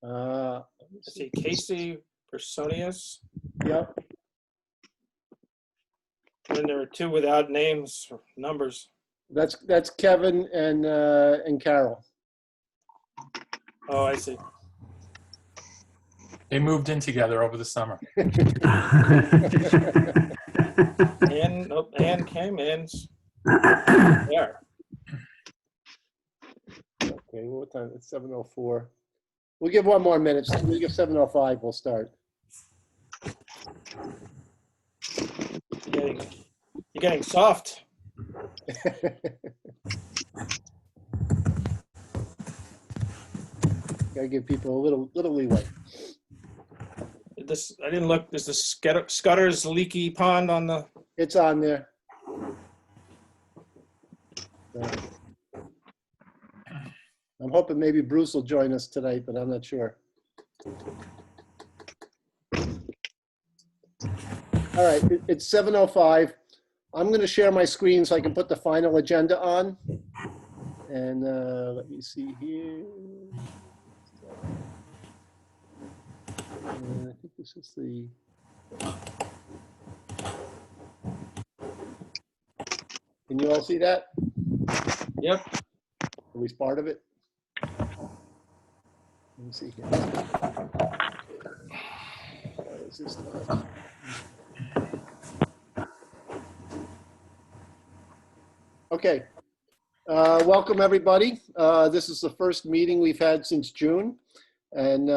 Let's see, Casey Personius. Yep. And then there are two without names or numbers. That's Kevin and Carol. Oh, I see. They moved in together over the summer. Ann came in. There. Okay, what time? It's 7:04. We'll give one more minute. We'll give 7:05. We'll start. You're getting soft. Gotta give people a little leeway. I didn't look. There's the Scudder's leaky pond on the. It's on there. I'm hoping maybe Bruce will join us tonight, but I'm not sure. All right, it's 7:05. I'm going to share my screen so I can put the final agenda on. And let me see here. I think this is the. Can you all see that? Yep. At least part of it. Let me see here. What is this now? Okay. Welcome, everybody. This is the first meeting we've had since June. And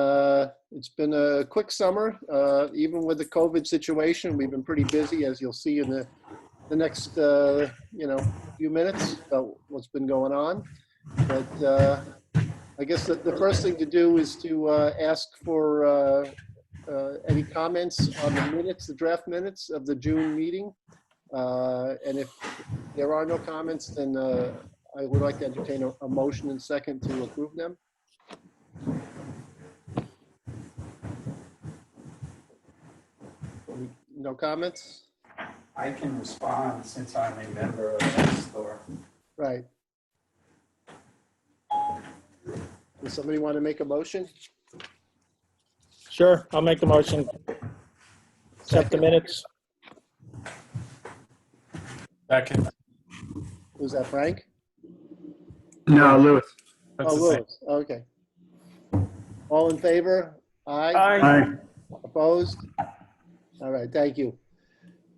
it's been a quick summer. Even with the COVID situation, we've been pretty busy, as you'll see in the next few minutes about what's been going on. But I guess the first thing to do is to ask for any comments on the minutes, the draft minutes of the June meeting. And if there are no comments, then I would like to entertain a motion and second to approve them. No comments? I can respond since I'm a member of that store. Right. Does somebody want to make a motion? Sure, I'll make the motion. Accept the minutes. Second. Was that Frank? No, Louis. That's Oh, the same. Louis. Okay. All in favor? Aye. Aye. Opposed? All right, thank you.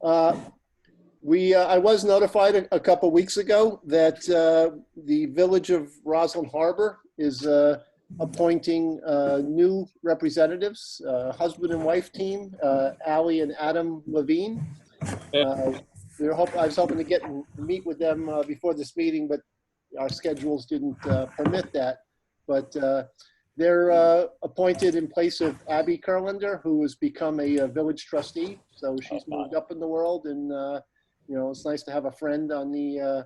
I was notified a couple weeks ago that the Village of Roslyn Harbor is appointing new representatives, husband and wife team, Allie and Adam Levine. I was hoping to get and meet with them before this meeting, but our schedules didn't permit that. But they're appointed in place of Abby Kurlander, who has become a village trustee. So she's moved up in the world, and it's nice to have a friend on the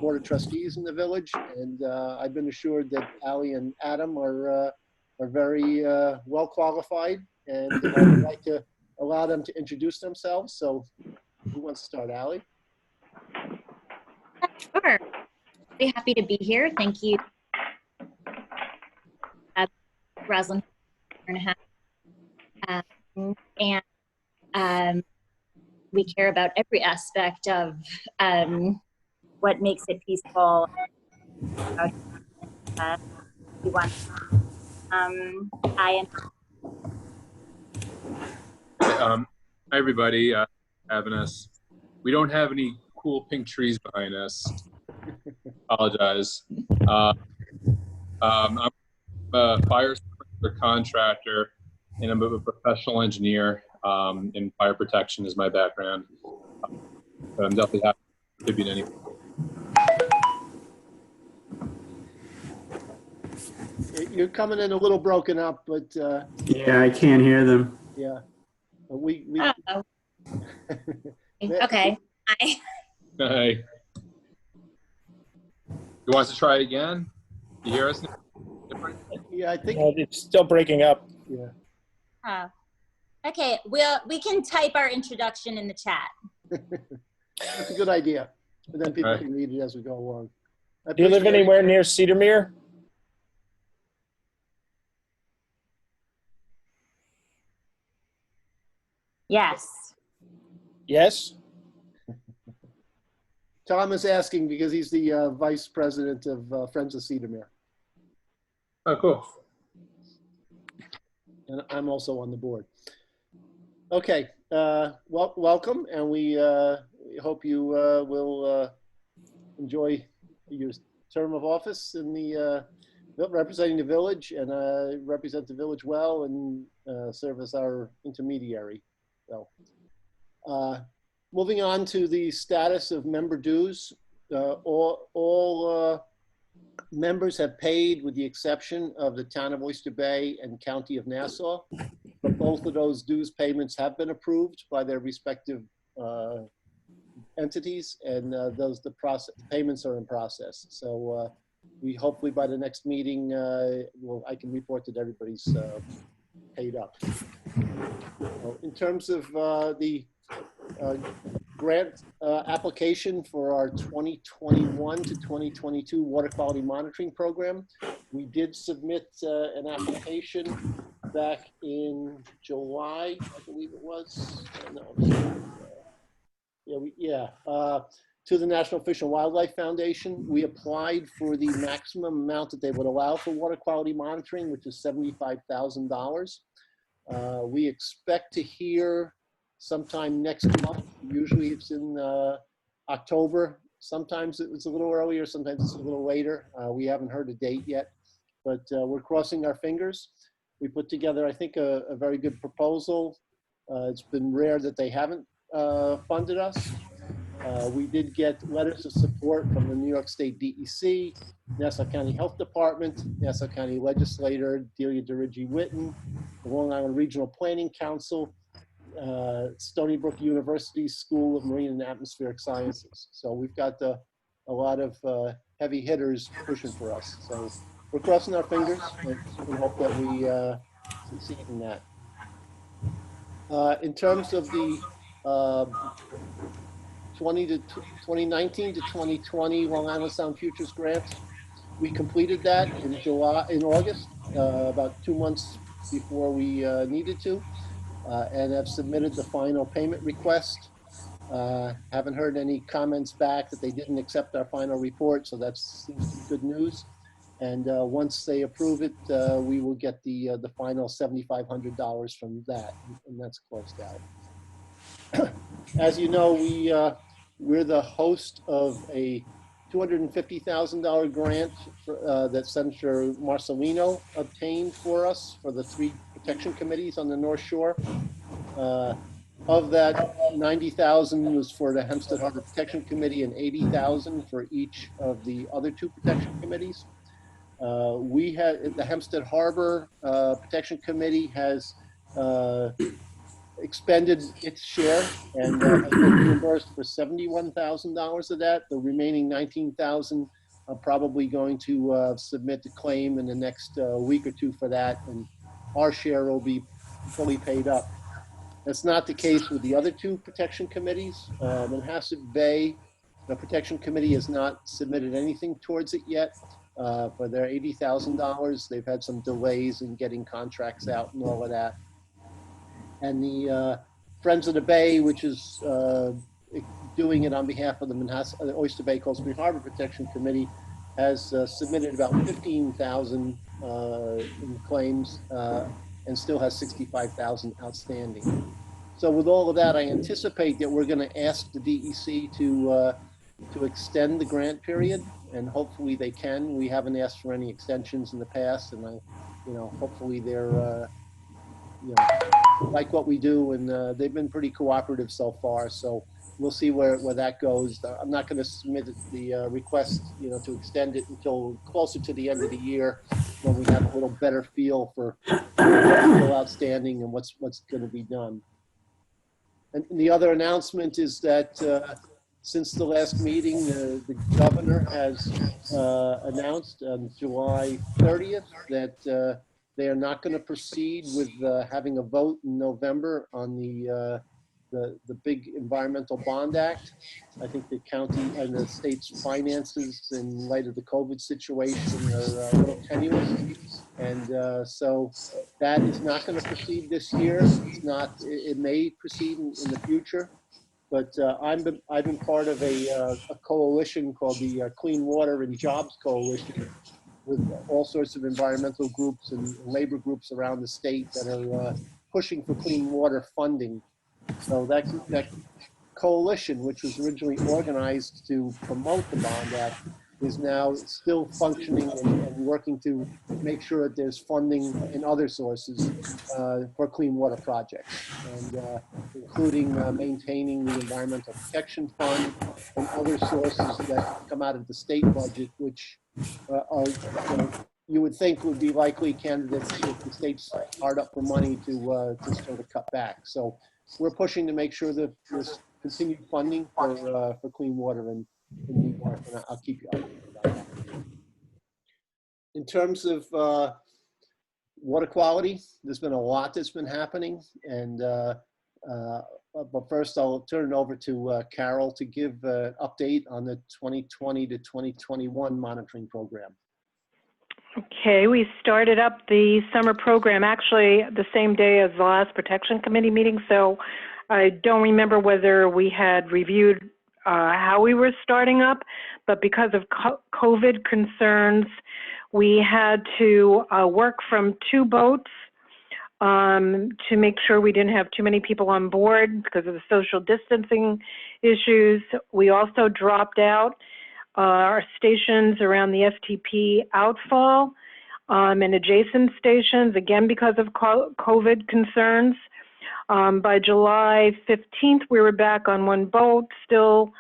board of trustees in the village. And I've been assured that Allie and Adam are very well qualified, and I would like to allow them to introduce themselves. So who wants to start, Allie? Sure. Very happy to be here. Thank you. Roslyn, and we care about every aspect of what makes it peaceful. We want Hi, everybody. Having us. We don't have any cool pink trees behind us. Apologize. I'm a fire sprinkler contractor, and I'm a professional engineer. And fire protection is my background. But I'm definitely happy to contribute anything. You're coming in a little broken up, but Yeah, I can't hear them. yeah. We Oh. Okay. Hi. Hey. You want us to try again? You hear us now? Different? Yeah, I think. It's still breaking up. Yeah. Okay, we can type our introduction in the chat. That's a good idea. And then people Right. can read it as we go along. Do you live anywhere near Cedarmere? Yes. Yes? Tom is asking because he's the vice president of Friends of Cedarmere. Oh, cool. And I'm also on the board. Okay, welcome, and we hope you will enjoy your term of office in the representing the village and represent the village well and serve as our intermediary. So, moving on to the status of member dues, all members have paid with the exception of the town of Oyster Bay and county of Nassau. But both of those dues payments have been approved by their respective entities, and the payments are in process. So we hopefully by the next meeting, I can report that everybody's paid up. In terms of the grant application for our 2021 to 2022 water quality monitoring program, we did submit an application back in July, I believe it was. No, to the National Fish and Wildlife Foundation. We applied for the maximum amount that they would allow for water quality monitoring, which is $75,000. We expect to hear sometime next month. Usually it's in October. Sometimes it's a little earlier, sometimes it's a little later. We haven't heard a date yet, but we're crossing our fingers. We put together, I think, a very good proposal. It's been rare that they haven't funded us. We did get letters of support from the New York State DEC, Nassau County Health Department, Nassau County Legislator Delia DeRiggi-Whitten, the Long Island Regional Planning Council, Stony Brook University School of Marine and Atmospheric Sciences. So we've got a lot of heavy hitters pushing for us. So we're crossing our fingers and hope that we succeed in that. In terms of the 2019 to 2020 Long Island Sound Futures Grants, we completed that in August, about 2 months before we needed to, and have submitted the final payment request. Haven't heard any comments back that they didn't accept our final report, so that seems to be good news. And once they approve it, we will get the final $7,500 from that, and that's closed out. As you know, we're the host of a $250,000 grant that Senator Marcelino obtained for us for the 3 protection committees on the North Shore. Of that, $90,000 was for the Hempstead Harbor Protection Committee and $80,000 for each of the other 2 protection committees. We had the Hempstead Harbor Protection Committee has expended its share and has been reimbursed for $71,000 of that. The remaining $19,000 are probably going to submit the claim in the next week or 2 for that, and our share will be fully paid up. That's not the case with the other 2 protection committees. Manhasset Bay, the Protection Committee has not submitted anything towards it yet. For their $80,000, they've had some delays in getting contracts out and all of that. And the Friends of the Bay, which is doing it on behalf of the Oyster Bay Cold Spring Harbor Protection Committee, has submitted about $15,000 in claims and still has $65,000 outstanding. So with all of that, I anticipate that we're going to ask the DEC to extend the grant period, and hopefully they can. We haven't asked for any extensions in the past, and hopefully they're like what we do, and they've been pretty cooperative so far. So we'll see where that goes. I'm not going to submit the request, to extend it until closer to the end of the year, when we have a little better feel for what's still outstanding and what's going to be done. And the other announcement is that since the last meeting, the governor has announced on July 30th that they are not going to proceed with having a vote in November on the big Environmental Bond Act. I think the county and the state's finances, in light of the COVID situation, are a little tenuous, And so that is not going to proceed this year. It's not, it may proceed in the future. But I've been part of a coalition called the Clean Water and Jobs Coalition, with all sorts of environmental groups and labor groups around the state that are pushing for clean water funding. So that coalition, which was originally organized to promote the Bond Act, is now still functioning and working to make sure that there's funding in other sources for clean water projects, and including maintaining the Environmental Protection Fund and other sources that come out of the state budget, which are, you would think would be likely candidates if the state's hard up for money to sort of cut back. So we're pushing to make sure that there's continued funding for clean water in New York, and I'll keep you updated about that. In terms of water quality, there's been a lot that's been happening, and but first I'll turn it over to Carol to give an update on the 2020 to 2021 monitoring program. Okay, we started up the summer program actually the same day as the last Protection Committee meeting, so I don't remember whether we had reviewed how we were starting up, but because of COVID concerns, we had to work from 2 boats to make sure we didn't have too many people on board because of the social distancing issues. We also dropped out our stations around the STP outfall and adjacent stations, again because of COVID concerns. By July 15th, we were back on 1 boat, still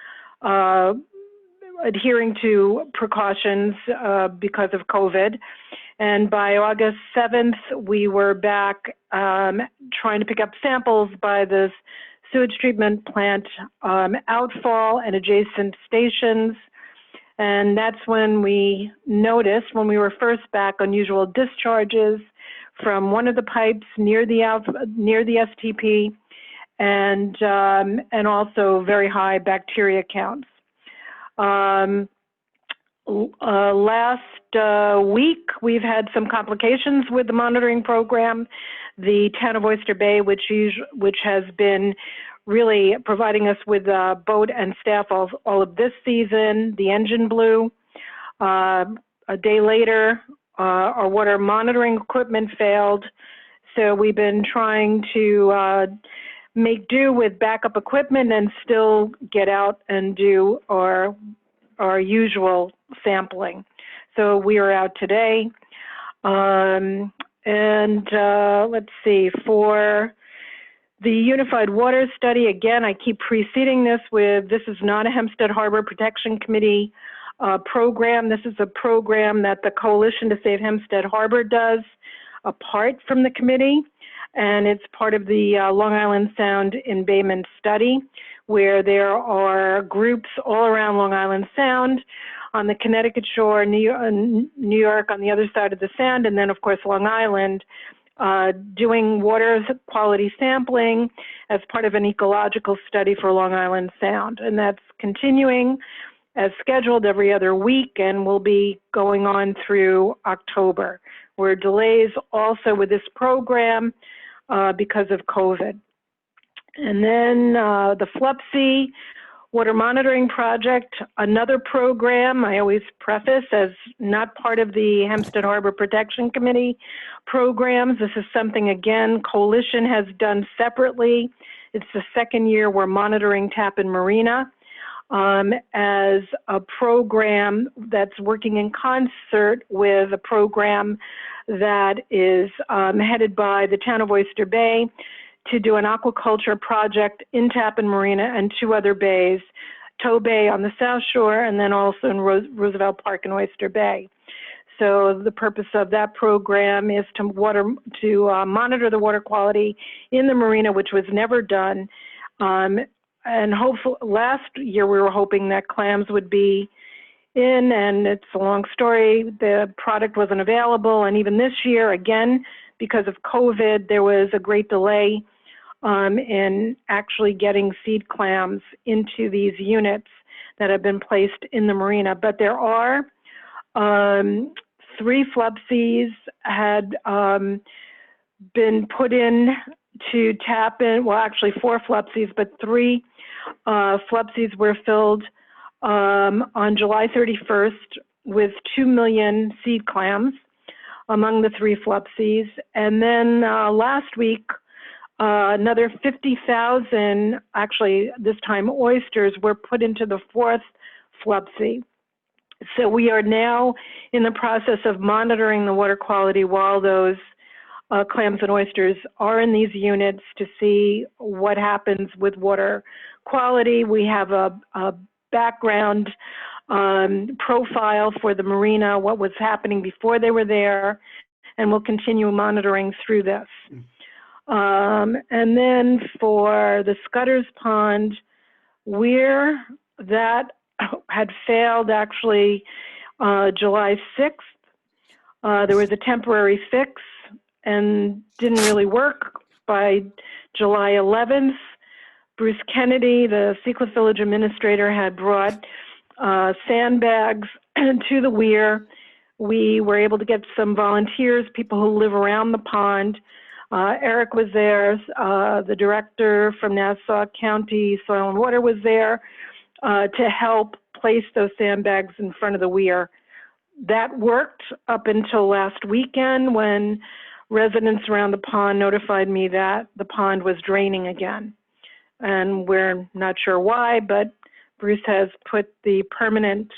adhering to precautions because of COVID. And by August 7th, we were back trying to pick up samples by the sewage treatment plant outfall and adjacent stations. And that's when we noticed, when we were first back, unusual discharges from one of the pipes near the STP, and also very high bacteria counts. Last week, we've had some complications with the monitoring program. The town of Oyster Bay, which has been really providing us with boat and staff all of this season, the engine blew. A day later, our water monitoring equipment failed. So we've been trying to make do with backup equipment and still get out and do our usual sampling. So we are out today. Let's see, for the Unified Water Study, again, I keep preceding this with, this is not a Hempstead Harbor Protection Committee program. This is a program that the Coalition to Save Hempstead Harbor does apart from the committee. And it's part of the Long Island Sound embayment study, where there are groups all around Long Island Sound, on the Connecticut shore, New York on the other side of the Sound, and then of course Long Island, doing water quality sampling as part of an ecological study for Long Island Sound. And that's continuing as scheduled every other week and will be going on through October. There were delays also with this program because of COVID. And then the FLUPC Water Monitoring Project, another program I always preface as not part of the Hempstead Harbor Protection Committee programs. This is something, again, Coalition has done separately. It's the 2nd year we're monitoring Tappan Marina as a program that's working in concert with a program that is headed by the town of Oyster Bay to do an aquaculture project in Tappan Marina and 2 other bays, Tow Bay on the South Shore, and then also in Roosevelt Park in Oyster Bay. So the purpose of that program is to monitor the water quality in the marina, which was never done. And hopefully, last year we were hoping that clams would be in, and it's a long story. The product wasn't available, and even this year, again, because of COVID, there was a great delay in actually getting seed clams into these units that have been placed in the marina. But there are 3 flupsies had been put in to tap in, well, actually 4 flupsies, but 3 flupsies were filled on July 31st with 2 million seed clams among the 3 flupsies. And then last week, another 50,000, actually this time oysters, were put into the 4th flupsy. So we are now in the process of monitoring the water quality while those clams and oysters are in these units to see what happens with water quality. We have a background profile for the marina, what was happening before they were there, and we'll continue monitoring through this. And then for the Scudder's Pond, that had failed actually July 6th. There was a temporary fix and didn't really work. By July 11th, Bruce Kennedy, the Seacliff Village administrator, had brought sandbags to the weir. We were able to get some volunteers, people who live around the pond. Eric was there, the director from Nassau County Soil and Water was there to help place those sandbags in front of the weir. That worked up until last weekend when residents around the pond notified me that the pond was draining again. And we're not sure why, but Bruce has put the permanent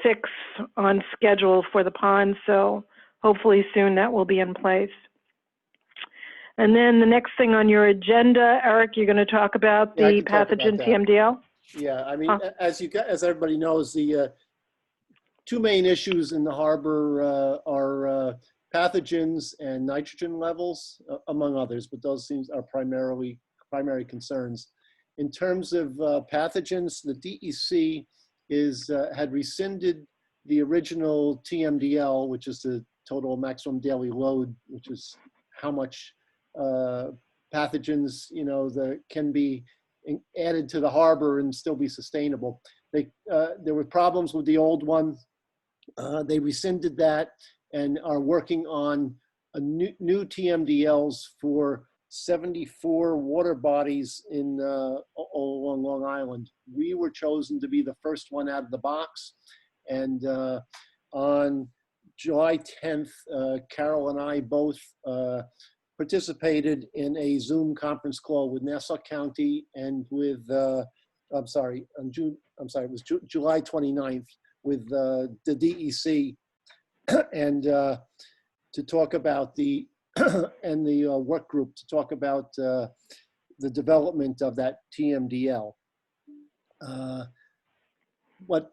fix on schedule for the pond, so hopefully soon that will be in place. And then the next thing on your agenda, Eric, you're going to talk about Yeah, I the can talk about pathogen that. TMDL? Yeah, I mean, as everybody knows, the 2 main issues in the harbor are pathogens and nitrogen levels, among others, but those are primary concerns. In terms of pathogens, the DEC had rescinded the original TMDL, which is the total maximum daily load, which is how much pathogens, that can be added to the harbor and still be sustainable. There were problems with the old one. They rescinded that and are working on a new TMDLs for 74 water bodies along Long Island. We were chosen to be the first one out of the box. And on July 10th, Carol and I both participated in a Zoom conference call with Nassau County and with, it was July 29th with the DEC and to talk about and the work group to talk about the development of that TMDL. What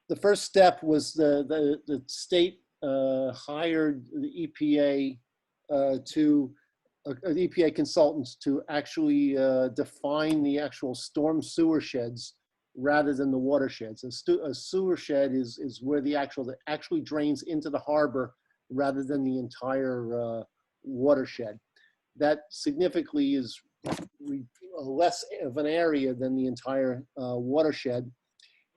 the first step was the state hired the EPA an EPA consultant to actually define the actual storm sewer sheds rather than the watersheds. A sewer shed is where that actually drains into the harbor rather than the entire watershed. That significantly is less of an area than the entire watershed.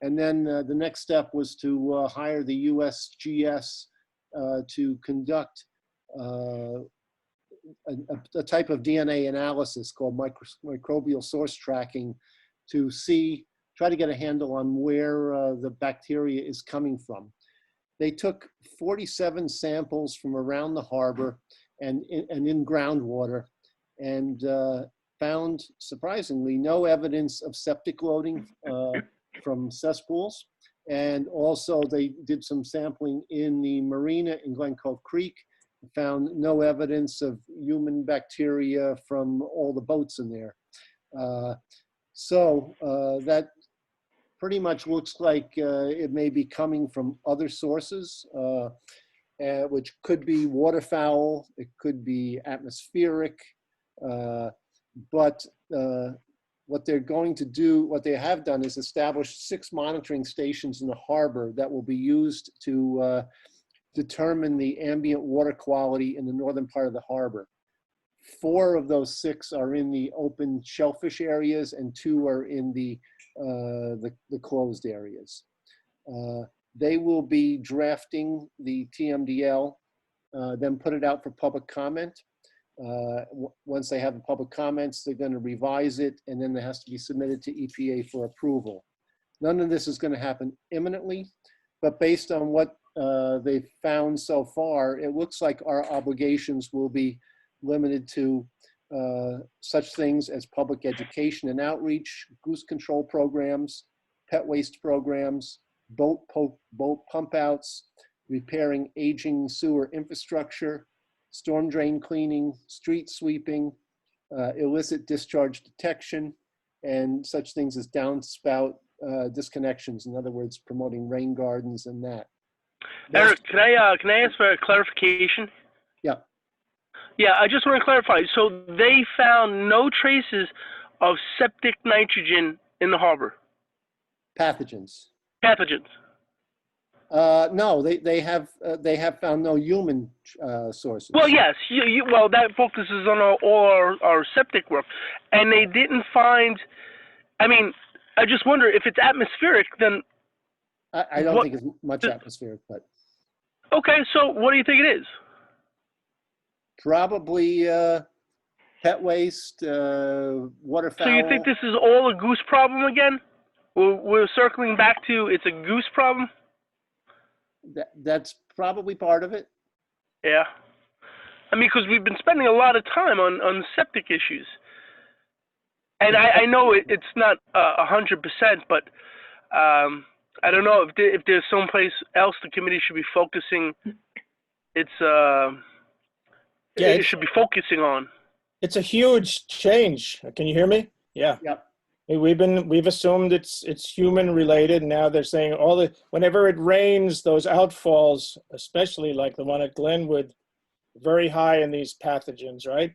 And then the next step was to hire the USGS to conduct a type of DNA analysis called microbial source tracking to try to get a handle on where the bacteria is coming from. They took 47 samples from around the harbor and in groundwater and found, surprisingly, no evidence of septic loading from cesspools. And also they did some sampling in the marina in Glen Cove Creek, found no evidence of human bacteria from all the boats in there. So that pretty much looks like it may be coming from other sources, which could be waterfowl, it could be atmospheric, but what they're going to do, what they have done is establish 6 monitoring stations in the harbor that will be used to determine the ambient water quality in the northern part of the harbor. 4 of those 6 are in the open shellfish areas and 2 are in the closed areas. They will be drafting the TMDL, then put it out for public comment. Once they have the public comments, they're going to revise it, and then it has to be submitted to EPA for approval. None of this is going to happen imminently, but based on what they've found so far, it looks like our obligations will be limited to such things as public education and outreach, goose control programs, pet waste programs, boat pump outs, repairing aging sewer infrastructure, storm drain cleaning, street sweeping, illicit discharge detection, and such things as downspout disconnections. In other words, promoting rain gardens and that. Eric, can I ask for a clarification? Yeah. Yeah, I just want to clarify. So they found no traces of septic nitrogen in the harbor. Pathogens. Pathogens. No, they have found no human sources. Well, yes. Well, that focuses on all our septic work, and they didn't find. I mean, I just wonder if it's atmospheric. Then I don't think it's much atmospheric, but okay. So what do you think it is? probably pet waste, waterfowl. So you think this is all a goose problem again? We're circling back to it's a goose problem? That's probably part of it. Yeah. I mean, because we've been spending a lot of time on septic issues. And I know it's not 100%, but I don't know if there's someplace else the committee should be focusing it should be focusing on. It's a huge change. Can you hear me? Yeah. Yep. We've assumed it's human related. Now they're saying whenever it rains, those outfalls, especially like the one at Glenwood, very high in these pathogens, right?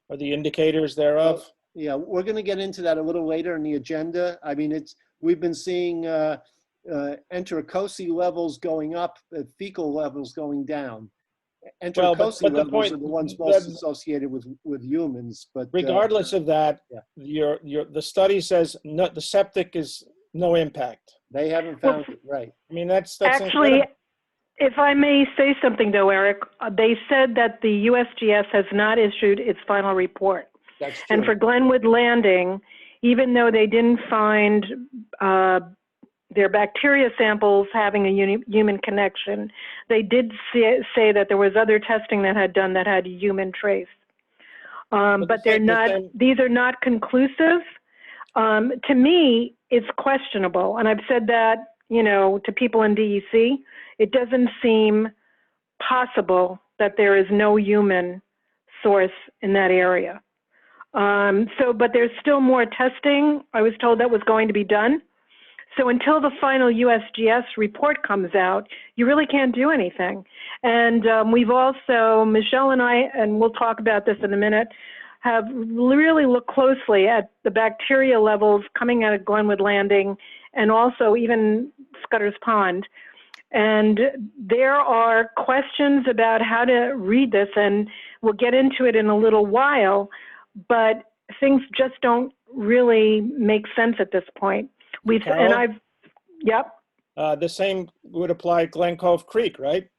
Or the indicators thereof. Yeah, we're going to get into that a little later in the agenda. I mean, we've been seeing enterococci levels going up, fecal levels going down. Enterococci levels are the ones most associated with humans. But regardless of that, yeah. the study says the septic is no impact. They haven't found it, right? I mean, that's Actually, incredible. if I may say something though, Eric, they said that the USGS has not issued its final report. That's true. And for Glenwood Landing, even though they didn't find their bacteria samples having a human connection, they did say that there was other testing that had done that had a human trace. But they're not; these are not conclusive. To me, it's questionable, and I've said that to people in DEC. It doesn't seem possible that there is no human source in that area. But there's still more testing. I was told that was going to be done. So until the final USGS report comes out, you really can't do anything. And we've also, Michelle and I, and we'll talk about this in a minute, have really looked closely at the bacteria levels coming out of Glenwood Landing and also even Scudder's Pond. And there are questions about how to read this, and we'll get into it in a little while, but things just don't really make sense at this point. Yep. The same would apply at Glen Cove Creek, right?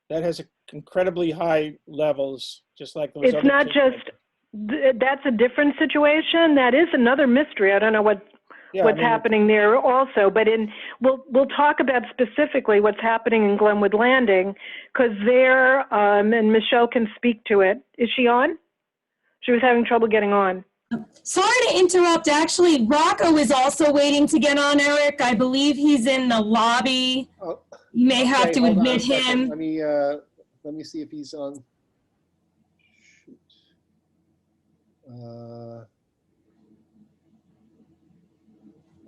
That has incredibly high levels, just like those. It's not just, that's a different situation. That is another mystery. I don't know what's happening there also, but we'll talk about specifically what's happening in Glenwood Landing, because there, and Michelle can speak to it. Is she on? She was having trouble getting on. Sorry to interrupt. Actually, Rocco is also waiting to get on, Eric. I believe he's in the lobby. Oh, you may have to admit him. Let me see if he's on. Shoot.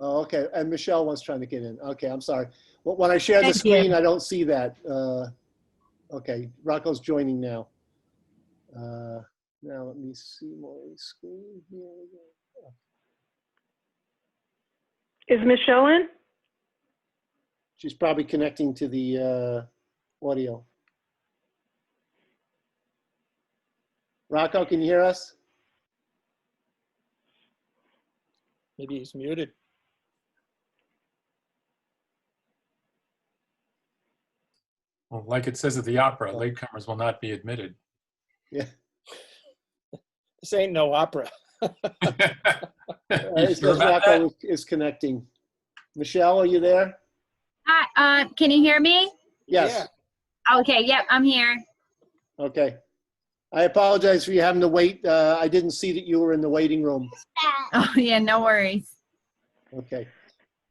Oh, okay. And Michelle was trying to get in. Okay, I'm sorry. Well, when I share the screen, I don't see that. Okay, Rocco's joining now. Now let me see my screen here. Is Michelle in? She's probably connecting to the audio. Rocco, can you hear us? Maybe he's muted. Well, like it says at the opera, latecomers will not be admitted. Yeah. This ain't no opera. You As sure about that? Rocco is connecting. Michelle, are you there? Hi, can you hear me? Yes. Okay, yep, I'm here. Okay. I apologize for you having to wait. I didn't see that you were in the waiting room. Oh, yeah, no worries. Okay.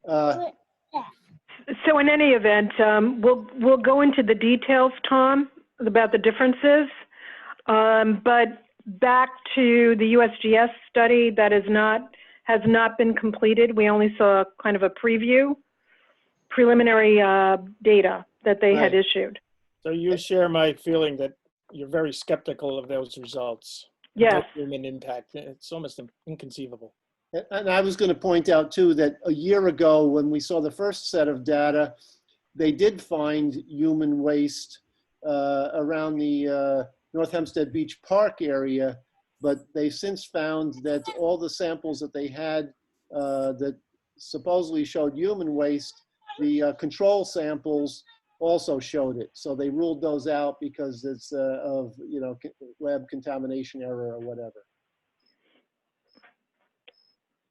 So in any event, we'll go into the details, Tom, about the differences. But back to the USGS study that has not been completed. We only saw kind of a preliminary data that they had Right. issued. So you share my feeling that you're very skeptical of those results. Yes. No human impact. It's almost inconceivable. And I was going to point out too that a year ago when we saw the first set of data, they did find human waste around the North Hempstead Beach Park area, but they since found that all the samples that they had that supposedly showed human waste, the control samples also showed it. So they ruled those out because it's of, you know, lab contamination error or whatever.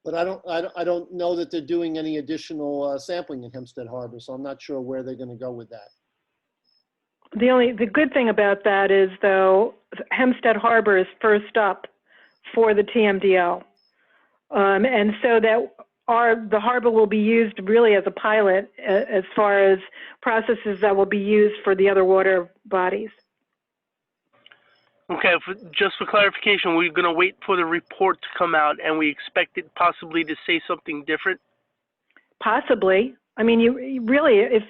But I don't know that they're doing any additional sampling in Hempstead Harbor, so I'm not sure where they're going to go with that. The good thing about that is, though, Hempstead Harbor is first up for the TMDL. And so that the harbor will be used really as a pilot as far as processes that will be used for the other water bodies. Okay, just for clarification, we're going to wait for the report to come out, and we expect it possibly to say something different? Possibly. I mean, you really, if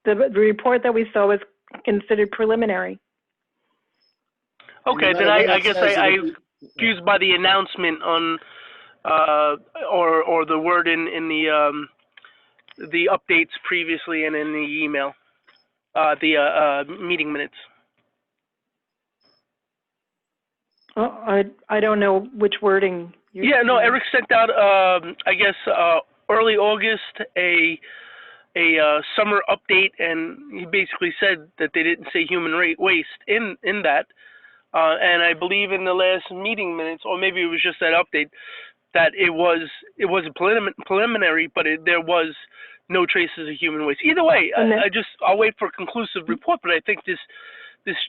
the report that we saw was considered preliminary. Okay, then I guess I'm confused by the announcement on, or the word in the updates previously and in the email, the meeting minutes. Oh, I don't know which wording. Yeah, no, Eric sent out, I guess, early August, a summer update, and he basically said that they didn't say human waste in that. And I believe in the last meeting minutes, or maybe it was just that update, that it was a preliminary, but there was no traces of human waste. Either way, I'll wait for a conclusive report, but I think this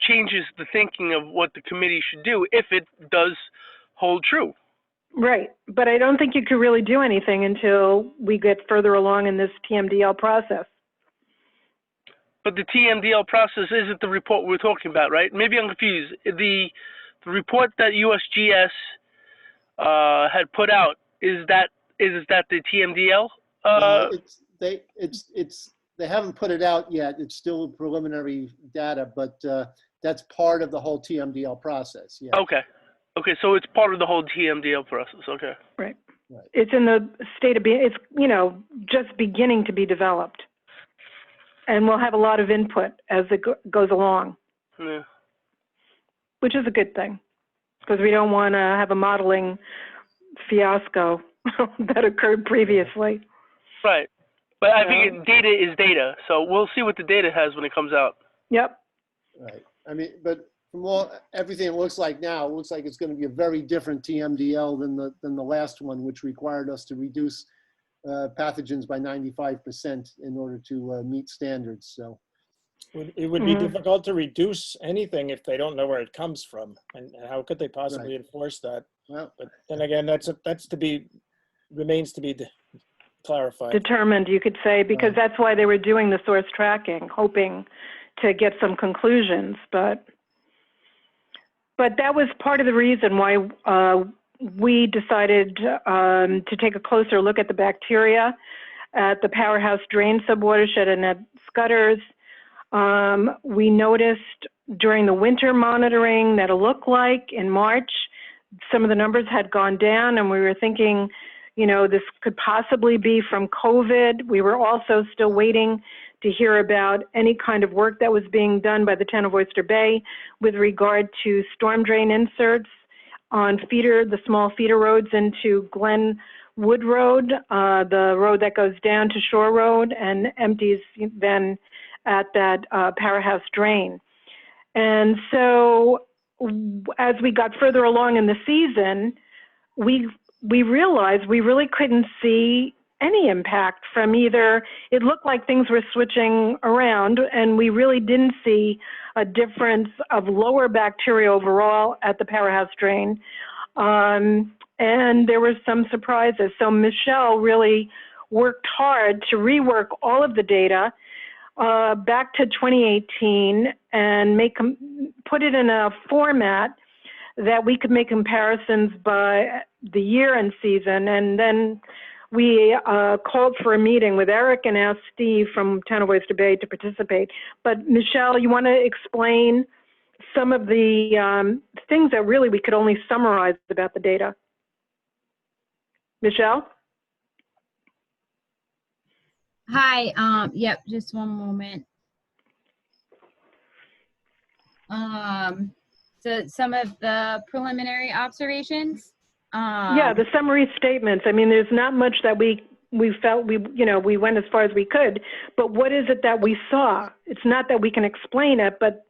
changes the thinking of what the committee should do if it does hold true. Right, but I don't think you could really do anything until we get further along in this TMDL process. But the TMDL process isn't the report we're talking about, right? Maybe I'm confused. The report that USGS had put out, is that the TMDL? They haven't put it out yet. It's still preliminary data, but that's part of the whole TMDL process. Yeah. Okay, so it's part of the whole TMDL process. Okay. Right. It's in the state of being, it's, you know, just beginning to be developed. And we'll have a lot of input as it goes along. Yeah. Which is a good thing, because we don't want to have a modeling fiasco that occurred previously. Right. But I think data is data, so we'll see what the data has when it comes out. Yep. Right. I mean, but from everything it looks like now, it looks like it's going to be a very different TMDL than the last one, which required us to reduce pathogens by 95% in order to meet standards. So it would be difficult to reduce anything if they don't know where it comes from, and how could they possibly enforce that? Well, but then again, remains to be clarified. Determined, you could say, because that's why they were doing the source tracking, hoping to get some conclusions. But that was part of the reason why we decided to take a closer look at the bacteria at the Powerhouse Drain subwatershed and at Scudder's. We noticed during the winter monitoring that it looked like in March, some of the numbers had gone down, and we were thinking, you know, this could possibly be from COVID. We were also still waiting to hear about any kind of work that was being done by the town of Oyster Bay with regard to storm drain inserts on the small feeder roads into Glenwood Road, the road that goes down to Shore Road and empties then at that powerhouse drain. And so as we got further along in the season, we realized we really couldn't see any impact from either. It looked like things were switching around, and we really didn't see a difference of lower bacteria overall at the powerhouse drain. And there were some surprises. So Michelle really worked hard to rework all of the data back to 2018 and put it in a format that we could make comparisons by the year and season. And then we called for a meeting with Eric and asked Steve from Town of Oyster Bay to participate. But Michelle, you want to explain some of the things that really we could only summarize about the data? Michelle? Hi, yep, just one moment. So some of the preliminary observations. Yeah, the summary statements. I mean, there's not much that we felt we went as far as we could, but what is it that we saw? It's not that we can explain it, but.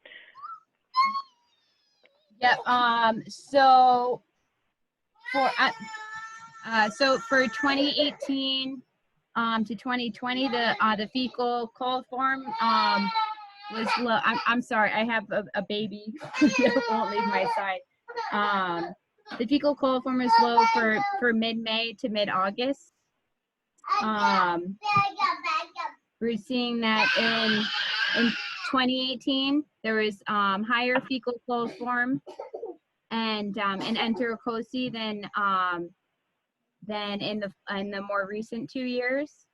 Yep, so for 2018 to 2020, the fecal coliform was low. I'm sorry, I have a baby that won't leave my side. The fecal coliform is low for mid-May to mid-August. We're seeing that in 2018 there was higher fecal coliform and enterococci than in the more recent 2 years.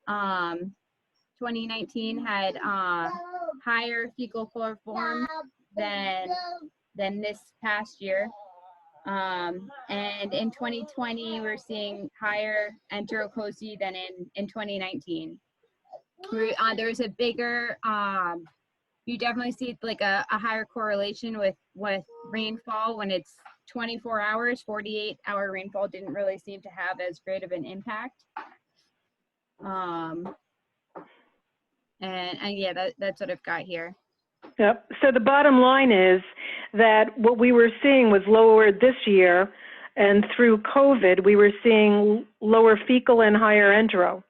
2019 had higher fecal coliform than this past year. And in 2020, we're seeing higher enterococci than in 2019. There's a bigger, you definitely see like a higher correlation with rainfall when it's 24 hours. 48-hour rainfall didn't really seem to have as great of an impact. And yeah, that's what I've got here. Yep. So the bottom line is that what we were seeing was lower this year, and through COVID, we were seeing lower fecal and higher entero.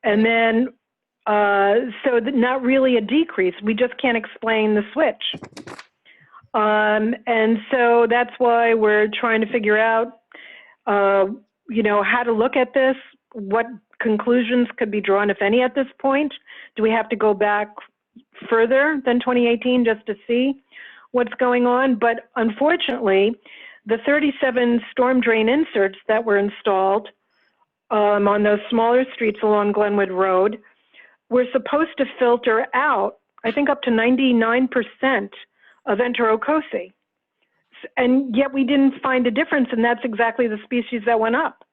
And then, so not really a decrease. We just can't explain the switch. And so that's why we're trying to figure out, how to look at this, what conclusions could be drawn, if any, at this point. Do we have to go back further than 2018 just to see what's going on? But unfortunately, the 37 storm drain inserts that were installed on those smaller streets along Glenwood Road were supposed to filter out, I think, up to 99% of enterococci. And yet we didn't find a difference, and that's exactly the species that went up.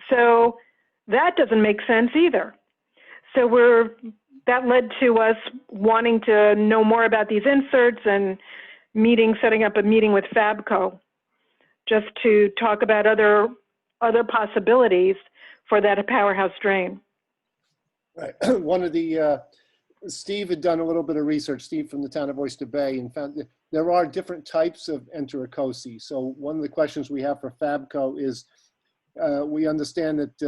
So that doesn't make sense either. So that led to us wanting to know more about these inserts and setting up a meeting with Fabco just to talk about other possibilities for that powerhouse drain. Right. Steve had done a little bit of research, Steve from the Town of Oyster Bay, and found that there are different types of enterococci. So one of the questions we have for Fabco is, we understand that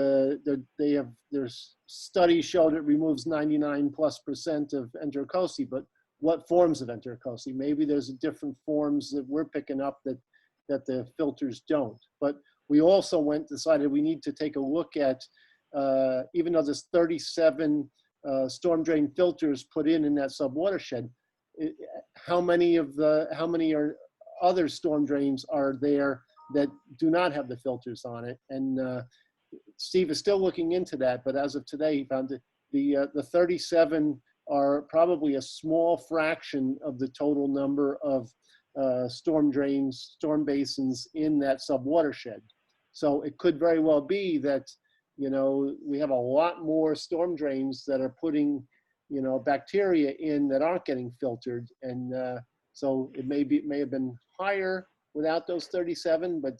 their studies showed it removes 99+% of enterococci, but what forms of enterococci? Maybe there's different forms that we're picking up that the filters don't. But we also decided we need to take a look at, even though there's 37 storm drain filters put in that subwatershed, how many are other storm drains are there that do not have the filters on it? And Steve is still looking into that, but as of today, he found that the 37 are probably a small fraction of the total number of storm drains, storm basins in that subwatershed. So it could very well be that, we have a lot more storm drains that are putting, bacteria in that aren't getting filtered. And so it may have been higher without those 37, but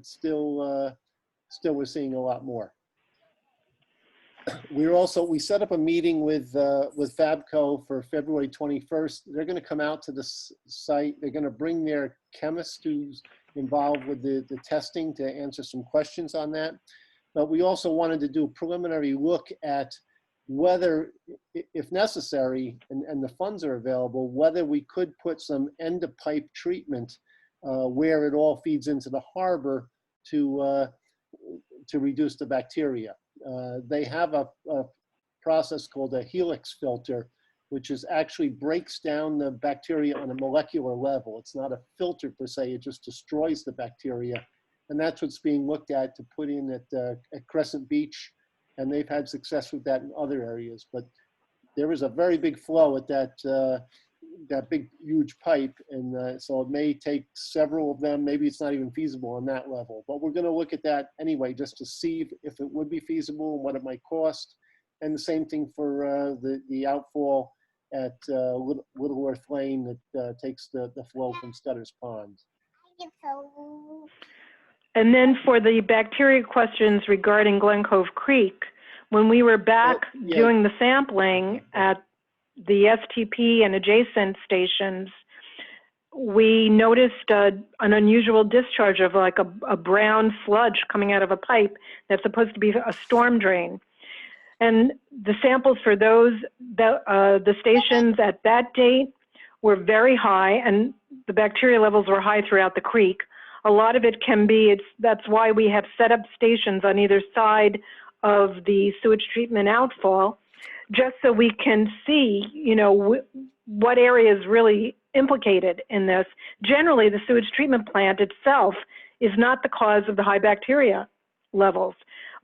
still we're seeing a lot more. We set up a meeting with Fabco for February 21st. They're going to come out to the site. They're going to bring their chemist who's involved with the testing to answer some questions on that. But we also wanted to do a preliminary look at whether, if necessary, and the funds are available, whether we could put some end-of-pipe treatment where it all feeds into the harbor to reduce the bacteria. They have a process called a helix filter, which actually breaks down the bacteria on a molecular level. It's not a filter per se, it just destroys the bacteria. And that's what's being looked at to put in at Crescent Beach. And they've had success with that in other areas. But there is a very big flow at that big, huge pipe. And so it may take several of them. Maybe it's not even feasible on that level. But we're going to look at that anyway, just to see if it would be feasible and what it might cost. And the same thing for the outfall at Little Earth Lane that takes the flow from Scudder's Pond. And then for the bacteria questions regarding Glen Cove Creek, when we were back doing the sampling at the STP and adjacent stations, we noticed an unusual discharge of like a brown sludge coming out of a pipe that's supposed to be a storm drain. And the samples for those, the stations at that date were very high, and the bacteria levels were high throughout the creek. A lot of it can be, that's why we have set up stations on either side of the sewage treatment outfall, just so we can see, you know, what area is really implicated in this. Generally, the sewage treatment plant itself is not the cause of the high bacteria levels,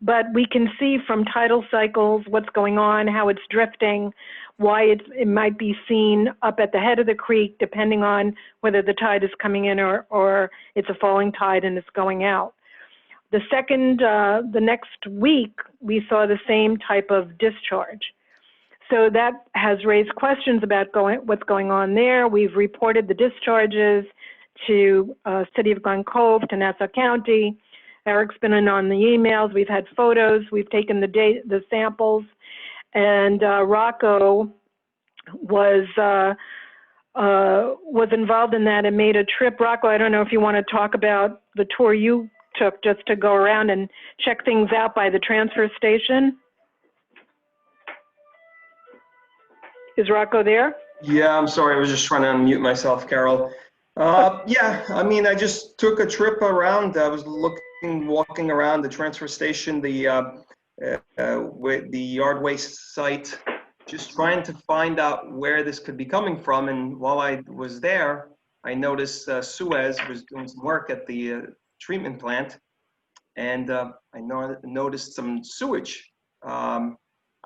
but we can see from tidal cycles what's going on, how it's drifting, why it might be seen up at the head of the creek, depending on whether the tide is coming in or it's a falling tide and it's going out. The next week, we saw the same type of discharge. So that has raised questions about what's going on there. We've reported the discharges to City of Glen Cove, to Nassau County. Eric's been in on the emails. We've had photos. We've taken the samples. And Rocco was involved in that and made a trip. Rocco, I don't know if you want to talk about the tour you took just to go around and check things out by the transfer station. Is Rocco there? Yeah, I'm sorry. I was just trying to unmute myself, Carol. Yeah, I mean, I just took a trip around. I was walking around the transfer station, with the yard waste site, just trying to find out where this could be coming from. And while I was there, I noticed Suez was doing some work at the treatment plant, and I noticed some sewage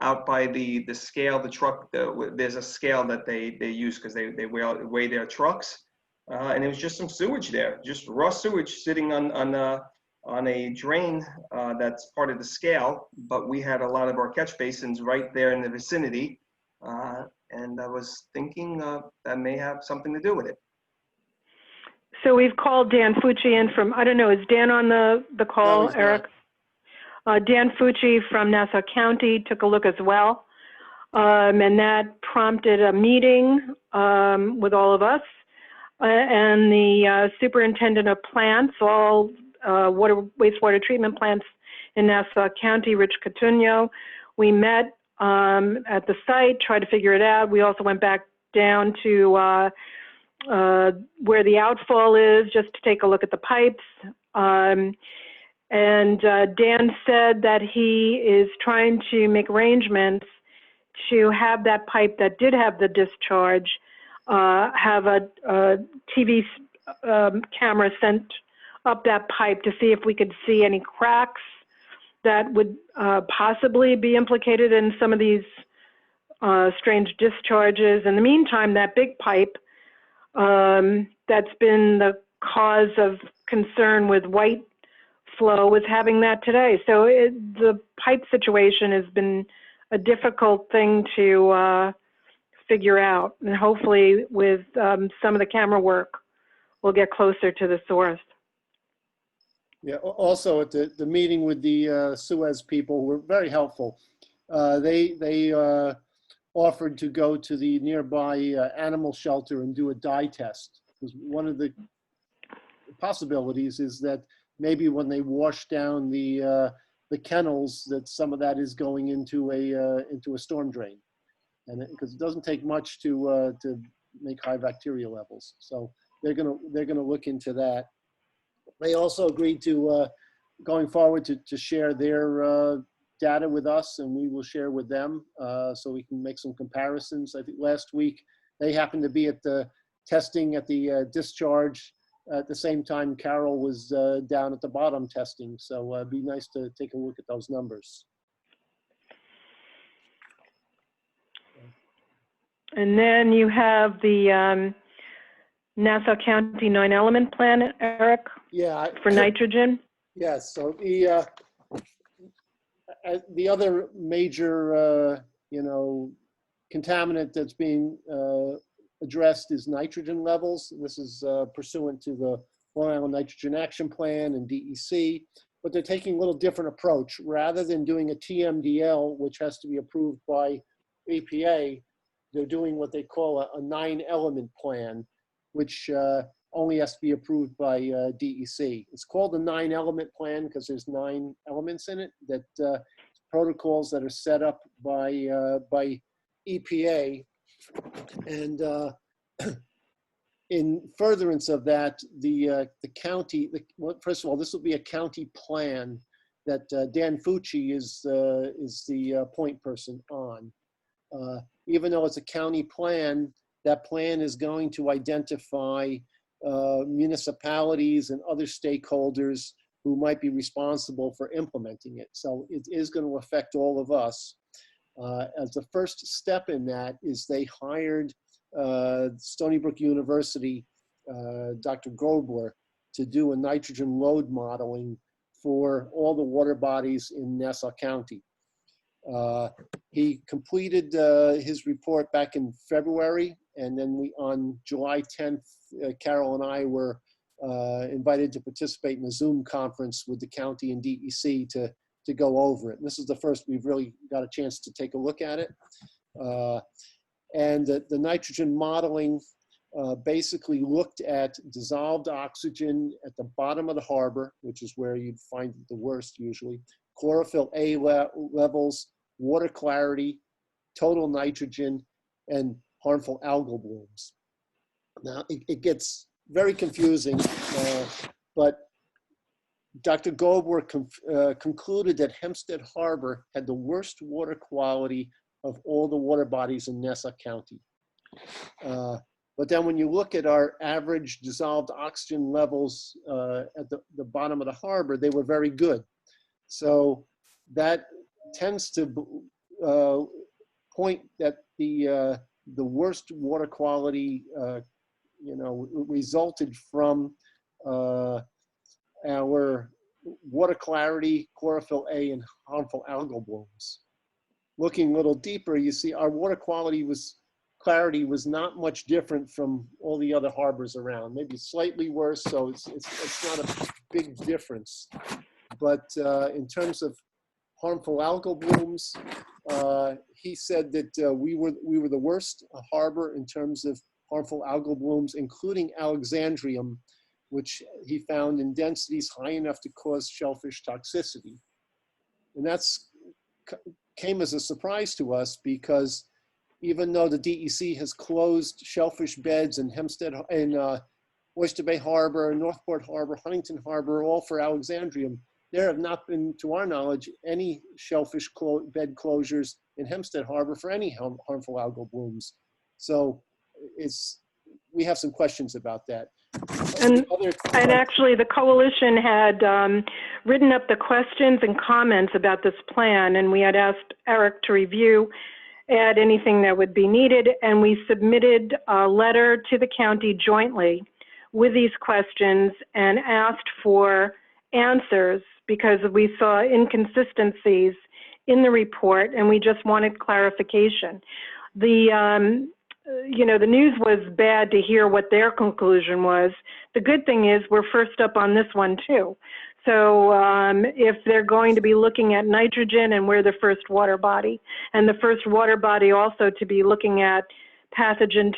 out by the scale, the truck. There's a scale that they use because they weigh their trucks, and it was just some sewage there, just raw sewage sitting on a drain that's part of the scale. But we had a lot of our catch basins right there in the vicinity, and I was thinking that may have something to do with it. So we've called Dan Fucci in from, I don't know, is Dan on the call, No, Eric? Dan Fucci from Nassau County took a look as well, and that prompted a meeting with all of us and the superintendent of plants, all wastewater treatment plants in Nassau County, Rich Cotugno. We met at the site, tried to figure it out. We also went back down to where the outfall is, just to take a look at the pipes. And Dan said that he is trying to make arrangements to have that pipe that did have the discharge have a TV camera sent up that pipe to see if we could see any cracks that would possibly be implicated in some of these strange discharges. In the meantime, that big pipe that's been the cause of concern with white flow is having that today. So the pipe situation has been a difficult thing to figure out. And hopefully with some of the camera work, we'll get closer to the source. Yeah, also at the meeting with the Suez people were very helpful. they offered to go to the nearby animal shelter and do a dye test. Because one of the possibilities is that maybe when they wash down the kennels, that some of that is going into a storm drain, and because it doesn't take much to make high bacteria levels. So they're gonna look into that. They also agreed to going forward to share their data with us, and we will share with them so we can make some comparisons. I think last week they happened to be at the testing at the discharge at the same time Carol was down at the bottom testing. So it'd be nice to take a look at those numbers. And then you have the Nassau County 9-element plan, Eric, Yeah. for nitrogen. Yes. So the other major, contaminant that's being addressed is nitrogen levels. This is pursuant to the Long Island Nitrogen Action Plan and DEC, but they're taking a little different approach. Rather than doing a TMDL, which has to be approved by EPA, they're doing what they call a 9-element plan, which only has to be approved by DEC. It's called the 9-element plan because there's 9 elements in it, that protocols that are set up by EPA. And in furtherance of that, the county, first of all, this will be a county plan that Dan Fucci is the point person on. Even though it's a county plan, that plan is going to identify municipalities and other stakeholders who might be responsible for implementing it. So it is going to affect all of us. As the first step in that is they hired Stony Brook University, Dr. Grobler, to do a nitrogen load modeling for all the water bodies in Nassau County. He completed his report back in February, and then on July 10th, Carol and I were invited to participate in a Zoom conference with the county and DEC to go over it. And this is the first we've really got a chance to take a look at it. And the nitrogen modeling basically looked at dissolved oxygen at the bottom of the harbor, which is where you'd find it the worst usually, chlorophyll A levels, water clarity, total nitrogen, and harmful algal blooms. Now, it gets very confusing, but Dr. Goldberg concluded that Hempstead Harbor had the worst water quality of all the water bodies in Nassau County. But then when you look at our average dissolved oxygen levels at the bottom of the harbor, they were very good. So that tends to point that the worst water quality, resulted from our water clarity, chlorophyll A, and harmful algal blooms. Looking a little deeper, you see our water clarity was not much different from all the other harbors around, maybe slightly worse, so it's not a big difference. But in terms of harmful algal blooms, he said that we were the worst harbor in terms of harmful algal blooms, including Alexandrium, which he found in densities high enough to cause shellfish toxicity. And that's came as a surprise to us, because even though the DEC has closed shellfish beds in Hempstead, in Oyster Bay Harbor, Northport Harbor, Huntington Harbor, all for Alexandrium, there have not been, to our knowledge, any shellfish bed closures in Hempstead Harbor for any harmful algal blooms. So we have some questions about that. And actually, the coalition had written up the questions and comments about this plan, and we had asked Eric to review, add anything that would be needed, and we submitted a letter to the county jointly with these questions and asked for answers because we saw inconsistencies in the report, and we just wanted clarification. The news was bad to hear what their conclusion was. The good thing is we're first up on this one too. So if they're going to be looking at nitrogen, and we're the first water body, and the first water body also to be looking at pathogen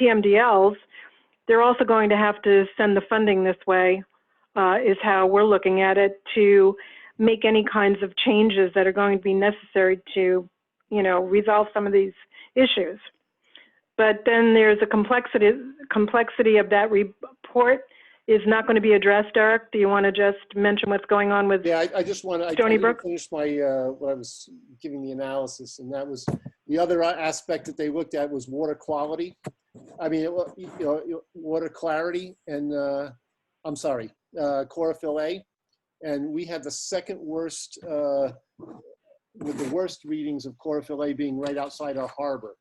TMDLs, they're also going to have to send the funding this way, is how we're looking at it, to make any kinds of changes that are going to be necessary to, you know, resolve some of these issues. But then there's a complexity of that report is not going to be addressed. Eric, do you want to just mention what's going on with? Yeah, I just want to, I Stony didn't Brook? finish my, what I was giving the analysis, and that was, the other aspect that they looked at was water quality. I mean, you know, water clarity and, I'm sorry, chlorophyll A. And we had the second worst, with the worst readings of chlorophyll A being right outside our harbor.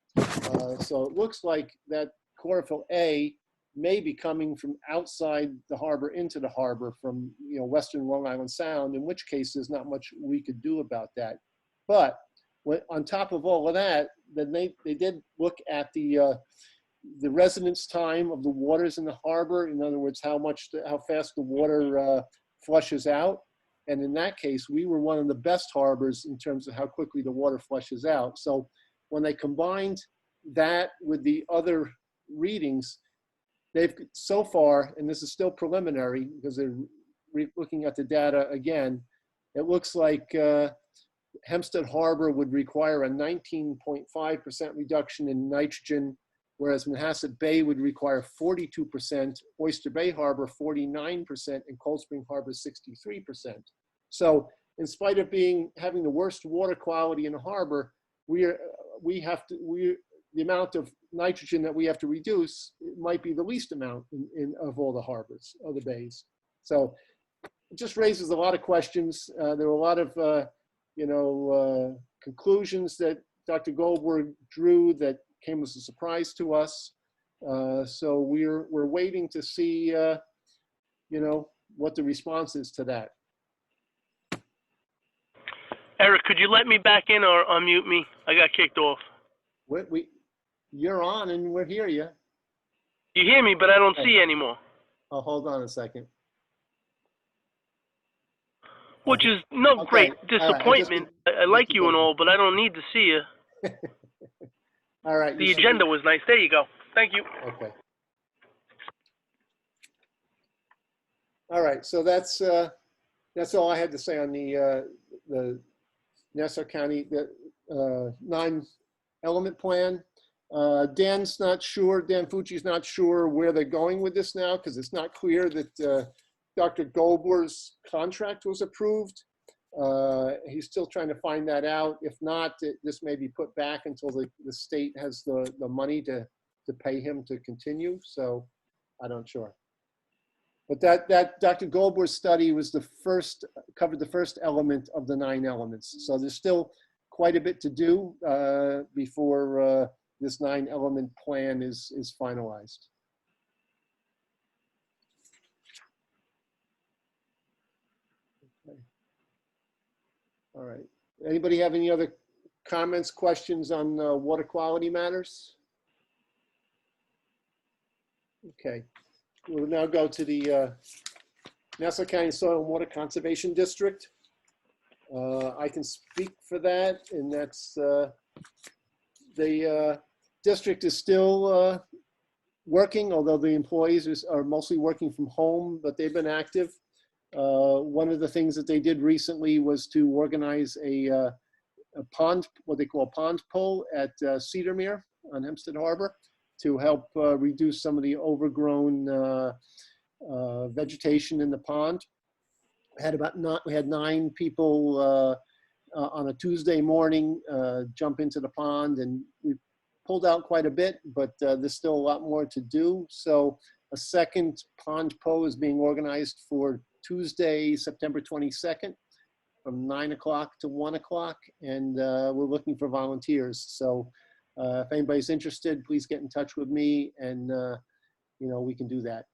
So it looks like that chlorophyll A may be coming from outside the harbor into the harbor from, you know, western Long Island Sound, in which case there's not much we could do about that. But on top of all of that, then they did look at the residence time of the waters in the harbor. In other words, how fast the water flushes out. And in that case, we were one of the best harbors in terms of how quickly the water flushes out. So when they combined that with the other readings, they've so far, and this is still preliminary because they're looking at the data again, it looks like Hempstead Harbor would require a 19.5% reduction in nitrogen, whereas Manhasset Bay would require 42%, Oyster Bay Harbor 49%, and Cold Spring Harbor 63%. So in spite of having the worst water quality in the harbor, the amount of nitrogen that we have to reduce, it might be the least amount of all the harbors, of the bays. So it just raises a lot of questions. There were a lot of, conclusions that Dr. Goldberg drew that came as a surprise to us. So we're waiting to see, what the response is to that. Eric, could you let me back in or unmute me? I got kicked off. You're on and we hear you. You hear me, but I don't see you anymore. Oh, hold on a second. Which is no great disappointment. I like you and all, but I don't need to see you. All right. The agenda was nice. There you go. Thank you. Okay. All right. So that's all I had to say on the Nassau County, the 9-element plan. Dan's not sure, Dan Fucci's not sure where they're going with this now, because it's not clear that Dr. Goldberg's contract was approved. He's still trying to find that out. If not, this may be put back until the state has the money to pay him to continue. So I'm not sure. But that Dr. Goldberg's study was covered the first element of the 9 elements. So there's still quite a bit to do before this 9-element plan is finalized. Okay. All right. Anybody have any other comments, questions on water quality matters? Okay. We'll now go to the Nassau County Soil and Water Conservation District. I can speak for that, and that's the district is still working, although the employees are mostly working from home, but they've been active. One of the things that they did recently was to organize a pond, what they call a pond pull at Cedarmere on Hempstead Harbor, to help reduce some of the overgrown vegetation in the pond. We had 9 people on a Tuesday morning jump into the pond, and we pulled out quite a bit, but there's still a lot more to do. So a second pond pull is being organized for Tuesday, September 22nd, from 9 o'clock to 1 o'clock, and we're looking for volunteers. So if anybody's interested, please get in touch with me, and we can do that.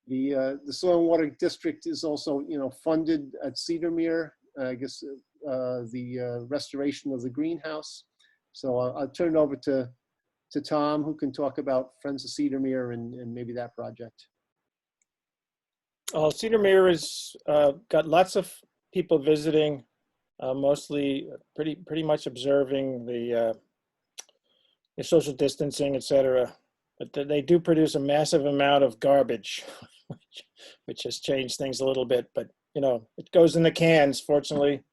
The Soil and Water District is also funded at Cedarmere. I guess the restoration of the greenhouse. So I'll turn it over to Tom, who can talk about Friends of Cedarmere and maybe that project. Cedar Mere has got lots of people visiting, mostly pretty much observing the social distancing, etc. But they do produce a massive amount of garbage, which has changed things a little bit. But you know, it goes in the cans, fortunately.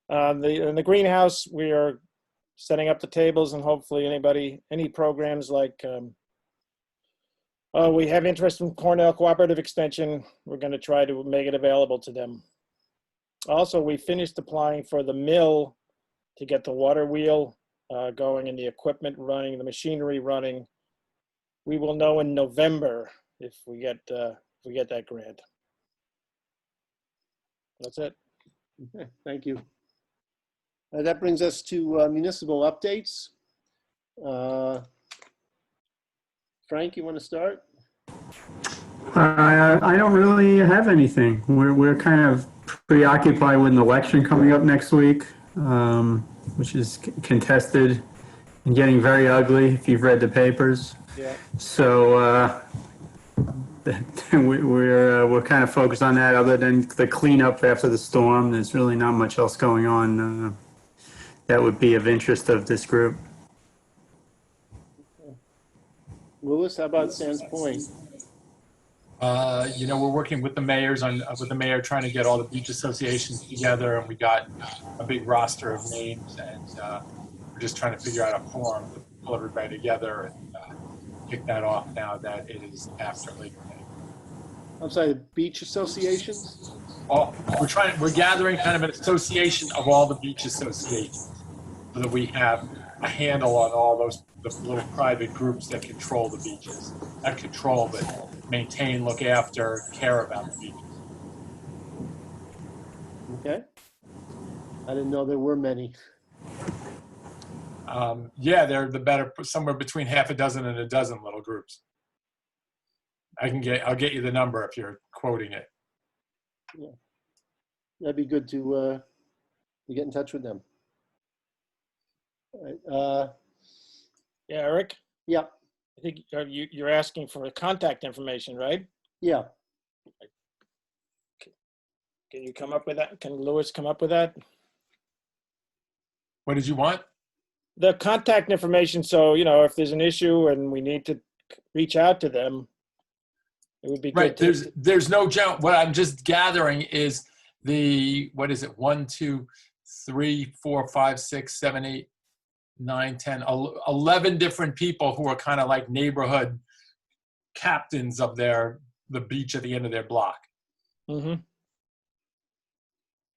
In the greenhouse, we are setting up the tables, and hopefully any programs like we have interest in Cornell Cooperative Extension. We're going to try to make it available to them. Also, we finished applying for the mill to get the water wheel going and the equipment running, the machinery running. We will know in November if we get that grant. That's it. Okay, thank you. That brings us to municipal updates. Frank, you want to start? I don't really have anything. We're kind of preoccupied with an election coming up next week, which is contested and getting very ugly if you've read the papers. Yeah. So we're kind of focused on that. Other than the cleanup after the storm, there's really not much else going on that would be of interest of this group. Louis, how about Sands Point? You know, we're working with the mayors with the mayor trying to get all the beach associations together, and we got a big roster of names, and we're just trying to figure out a forum to pull everybody together and kick that off now that it is after Labor Day. I'm sorry, the beach associations? We're gathering kind of an association of all the beach associations so that we have a handle on all the little private groups that control the beaches. Not control, but maintain, look after, care about the beaches. Okay. I didn't know there were many. Yeah, they're the better, somewhere between half a dozen and a dozen little groups. I'll get you the number if you're quoting it. Yeah. That'd be good to get in touch with them. All right. Yeah, Eric? Yeah. I think you're asking for contact information, right? Yeah. Can you come up with that? Can Louis come up with that? What did you want? The contact information, so, you know, if there's an issue and we need to reach out to them, it would be Right, good. there's no jump. What I'm just gathering is what is it? 1, 2, 3, 4, 5, 6, 7, 8, 9, 10, 11 different people who are kind of like neighborhood captains of the beach at the end of their block. Mm-hmm.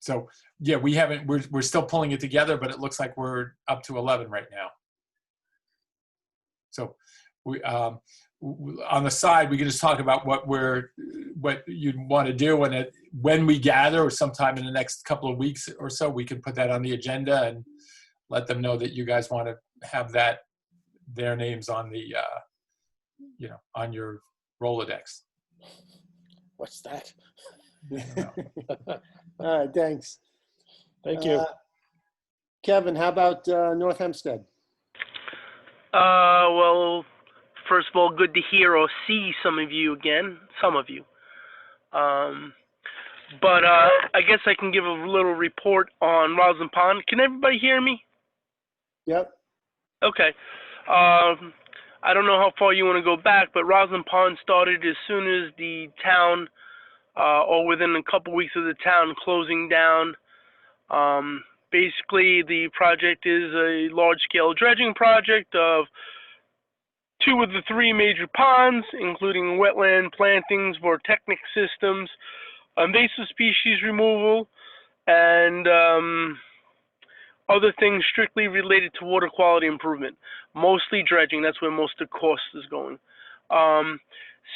So yeah, we're still pulling it together, but it looks like we're up to 11 right now. So we on the side, we can just talk about what you'd want to do, and when we gather, or sometime in the next couple of weeks or so, we can put that on the agenda and let them know that you guys want to have their names on the on your Rolodex. What's that? All right, thanks. Thank you. Kevin, how about North Hempstead? Well, first of all, good to hear or see some of you again. Some of you. But I guess I can give a little report on Roslyn Pond. Can everybody hear me? Yep. Okay. I don't know how far you want to go back, but Roslyn Pond started as soon as the town, or within a couple weeks of the town closing down. Basically, the project is a large-scale dredging project of 2 of the 3 major ponds, including wetland plantings, vortechnic systems, invasive species removal, and other things strictly related to water quality improvement. Mostly dredging, that's where most of the cost is going.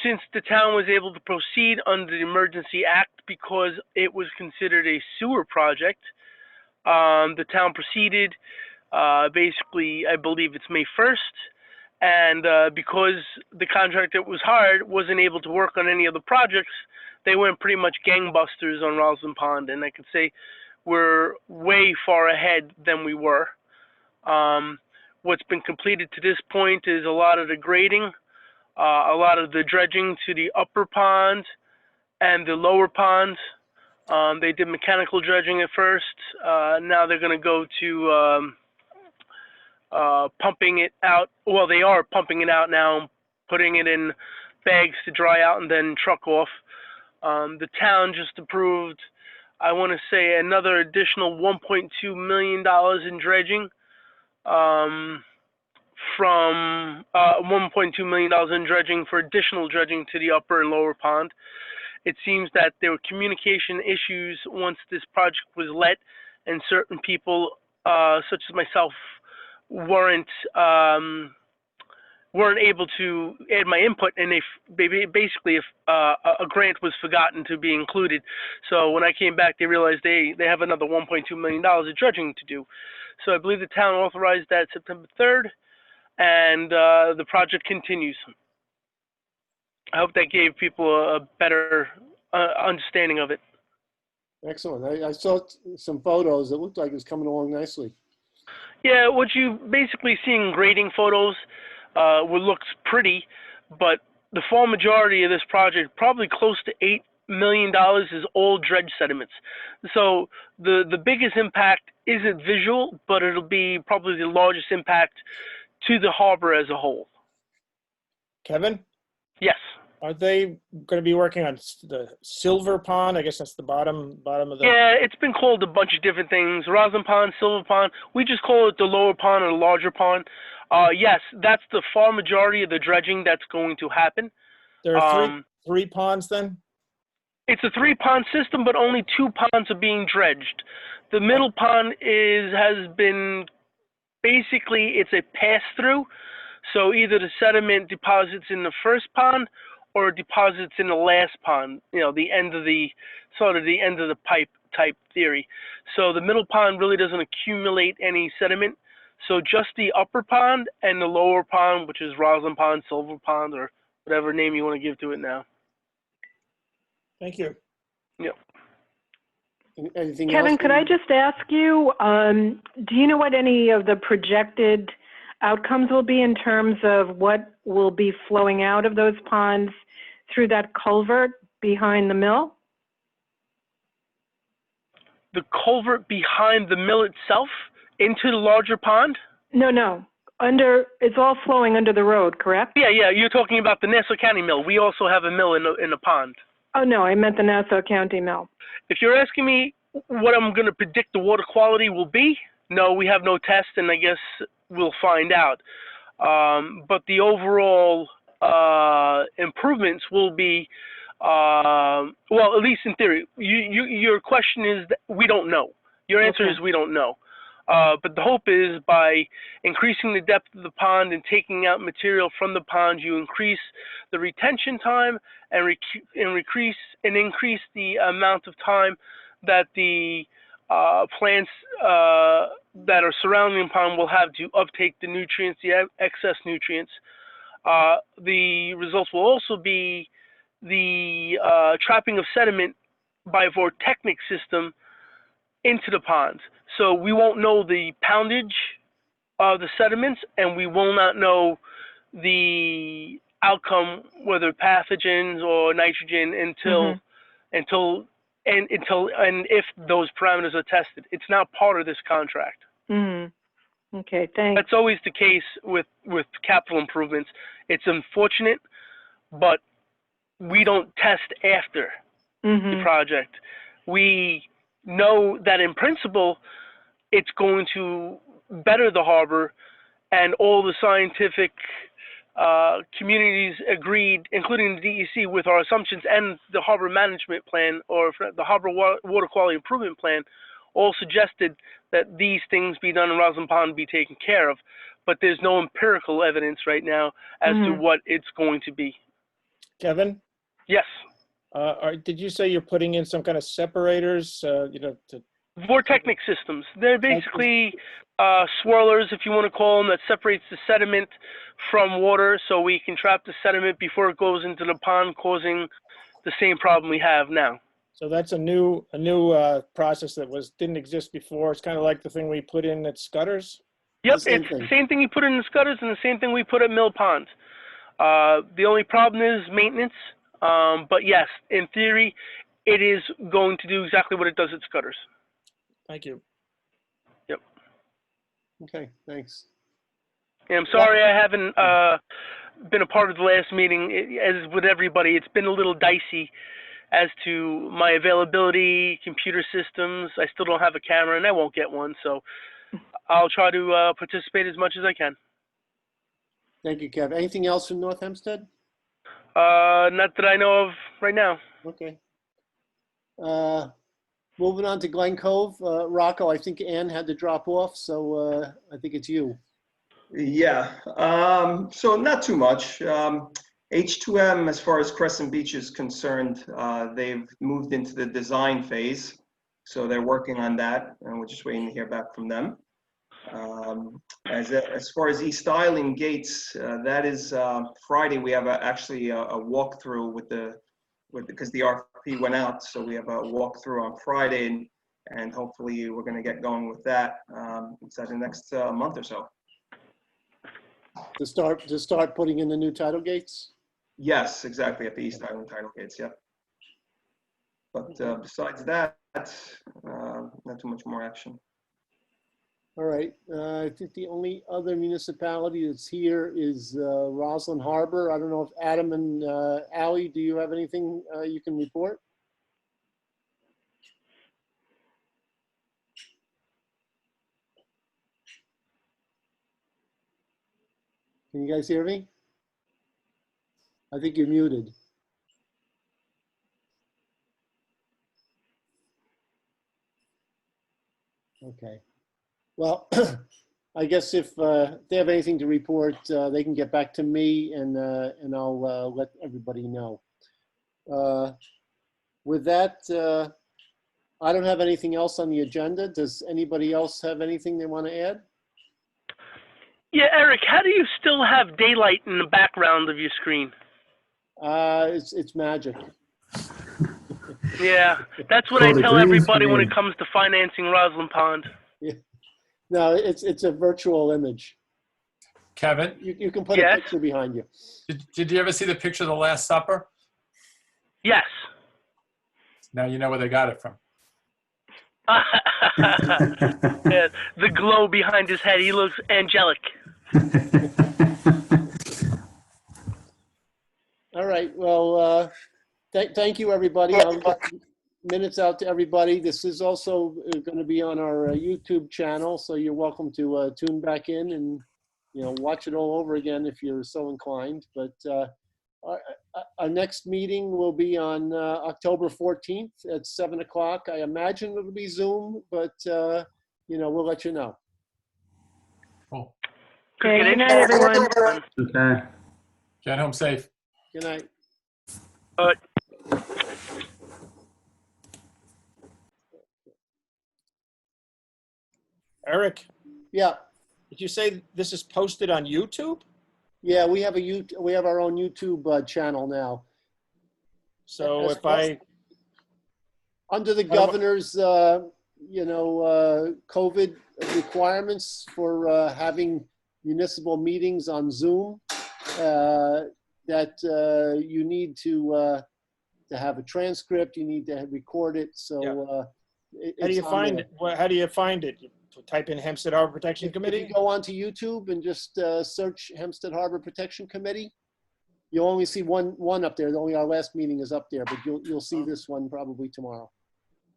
Since the town was able to proceed under the Emergency Act because it was considered a sewer project, the town proceeded, basically, I believe it's May 1st, and because the contractor that was hired wasn't able to work on any of the projects, they went pretty much gangbusters on Roslyn Pond, and I could say we're way far ahead than we were. What's been completed to this point is a lot of the grading, a lot of the dredging to the upper pond, and the lower pond. They did mechanical dredging at first. Now they're going to go to pumping it out. Well, they are pumping it out now, putting it in bags to dry out and then truck off. The town just approved, I want to say, another additional $1.2 million in dredging, from $1.2 million in dredging for additional dredging to the upper and lower pond. It seems that there were communication issues once this project was let, and certain people, such as myself, weren't able to add my input, and basically if a grant was forgotten to be included. So when I came back, they realized they have another $1.2 million of dredging to do. So I believe the town authorized that September 3rd, and the project continues. I hope that gave people a better understanding of it. Excellent. I saw some photos. It looked like it was coming along nicely. Yeah, what you basically see in grading photos looks pretty, but the far majority of this project, probably close to $8 million, is all dredge sediments. So the biggest impact isn't visual, but it'll be probably the largest impact to the harbor as a whole. Kevin, Yes. are they going to be working on the Silver Pond? I guess that's the bottom of the. Yeah, it's been called a bunch of different things. Roslyn Pond, Silver Pond. We just call it the lower pond or the larger pond. Yes, that's the far majority of the dredging that's going to happen. There are three ponds then? It's a 3-pond system, but only 2 ponds are being dredged. The middle pond has been basically, it's a pass-through. So either the sediment deposits in the first pond or deposits in the last pond, the end of the pipe type theory. So the middle pond really doesn't accumulate any sediment. So just the upper pond and the lower pond, which is Roslyn Pond, Silver Pond, or whatever name you want to give to it now. Thank you. Yep. Anything Kevin, else? could I just ask you, do you know what any of the projected outcomes will be in terms of what will be flowing out of those ponds through that culvert behind the mill? The culvert behind the mill itself into the larger pond? No. It's all flowing under the road, correct? Yeah. You're talking about the Nassau County mill. We also have a mill in the pond. Oh, no, I meant the Nassau County mill. If you're asking me what I'm going to predict the water quality will be, no, we have no test, and I guess we'll find out. But the overall improvements will be, well, at least in theory. Your question is that we don't know. Your answer is we don't know. But the hope is by increasing the depth of the pond and taking out material from the pond, you increase the retention time and increase the amount of time that the plants that are surrounding the pond will have to uptake the nutrients, the excess nutrients. The results will also be the trapping of sediment by a vortechnic system into the ponds. So we won't know the poundage of the sediments, and we will not know the outcome, whether pathogens or nitrogen, until if those parameters are tested. It's not part of this contract. Okay, thanks. That's always the case with capital improvements. It's unfortunate, but we don't test after the project. We know that in principle, it's going to better the harbor, and all the scientific communities agreed, including the DEC, with our assumptions, and the harbor management plan, or the harbor water quality improvement plan, all suggested that these things be done in Roslyn Pond, be taken care of. But there's no empirical evidence right now as to what it's going to be. Kevin? Yes. Did you say you're putting in some kind of separators, Vortechnic systems. They're basically swirlers, if you want to call them, that separates the sediment from water, so we can trap the sediment before it goes into the pond, causing the same problem we have now. So that's a new process that didn't exist before. It's kind of like the thing we put in at Scudder's. Yep, it's the same thing you put in the Scudder's and the same thing we put at Mill Pond. The only problem is maintenance. But yes, in theory, it is going to do exactly what it does at Scudder's. Thank you. Yep. Okay, thanks. Yeah, I'm sorry I haven't been a part of the last meeting. As with everybody, it's been a little dicey as to my availability, computer systems. I still don't have a camera, and I won't get one, so I'll try to participate as much as I can. Thank you, Kev. Anything else from North Hempstead? Not that I know of right now. Okay. Moving on to Glen Cove. Rocco, I think Ann had to drop off, so I think it's you. Yeah, so not too much. H2M, as far as Crescent Beach is concerned, they've moved into the design phase. So they're working on that, and we're just waiting to hear back from them. As far as East Island Gates, that is Friday. We have actually a walkthrough because the RFP went out. So we have a walkthrough on Friday, and hopefully we're going to get going with that inside the next month or so. To start putting in the new tidal gates? Yes, exactly, at the East Island tidal gates, yep. But besides that, not too much more action. All right. I think the only other municipality that's here is Roslyn Harbor. I don't know if Adam and Allie, do you have anything you can report? Can you guys hear me? I think you're muted. Okay. Well, I guess if they have anything to report, they can get back to me, and I'll let everybody know. With that, I don't have anything else on the agenda. Does anybody else have anything they want to add? Yeah, Eric, how do you still have daylight in the background of your screen? It's magic. Yeah, that's what Oh, I the tell green everybody when screen. it comes to financing Roslyn Pond. Yeah. No, it's a virtual image. Kevin, You can put Yes. a picture behind you. did you ever see the picture of the Last Supper? Yes. Now you know where they got it from. Yeah, the glow behind his head, he looks angelic. All right. Well, thank you, everybody. I'll get minutes out to everybody. This is also going to be on our YouTube channel, so you're welcome to tune back in and watch it all over again if you're so inclined. But our next meeting will be on October 14th at 7 o'clock. I imagine it'll be Zoom, but we'll let you know. Cool. Okay, good night, everyone. Okay. Get home safe. Good night. Eric, Yeah. did you say this is posted on YouTube? Yeah, we have our own YouTube channel now. So if I, Under the governor's, COVID requirements for having municipal meetings on Zoom, that you need to have a transcript, you need to record it. So how do you find it? How do you find it? You type in Hempstead Harbor Protection If Committee? you go onto YouTube and just search Hempstead Harbor Protection Committee, you'll only see one up there. Only our last meeting is up there, but you'll see this one probably tomorrow.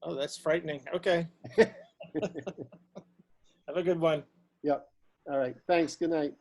Oh, that's frightening. Okay. Have a good one. Yep. All right. Thanks. Good night.